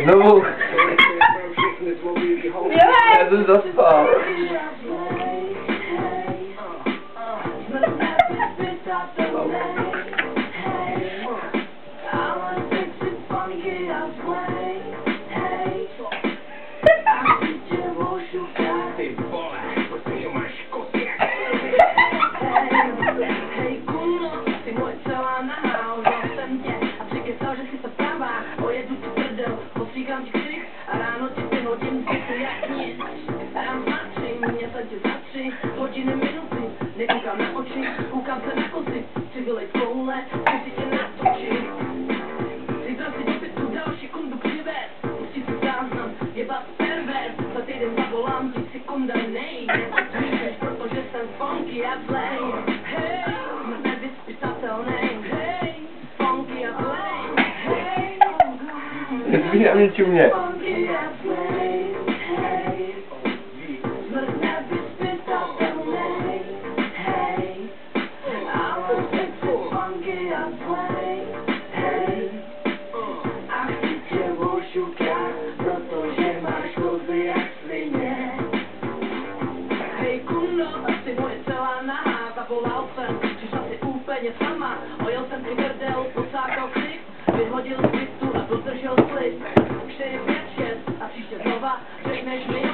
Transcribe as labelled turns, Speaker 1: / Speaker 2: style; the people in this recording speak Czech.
Speaker 1: Znovu. Já jsem zaspal.
Speaker 2: Posíkám ti křik a ráno ti 5 hodin si jak nic. Dám značí, mě se tě za 3 hodiny minuty. Nekoukám na oči, koukám se na kozy. Chci vylejt koule, chci tě natočit. Zítra si do bytu další kundu přivez. Pustí si záznam, jebat pervers. Za týden zavolám ti, sekunda nejde. Odmítneš, protože jsem funky a zlej. Hej, nevyspytatelnej. Hej, funky a zlej.
Speaker 1: Zvíř a mě čumě.
Speaker 2: Protože máš kozy jak svině. Hej kundo, asi moje celá nahá. Zavolal jsem, přišla si úplně sama. Ojel jsem si krdel, posákal křik. Vyhodil z bytu a dodržel slib. 4, 5, 6 a příště znova řekneš mi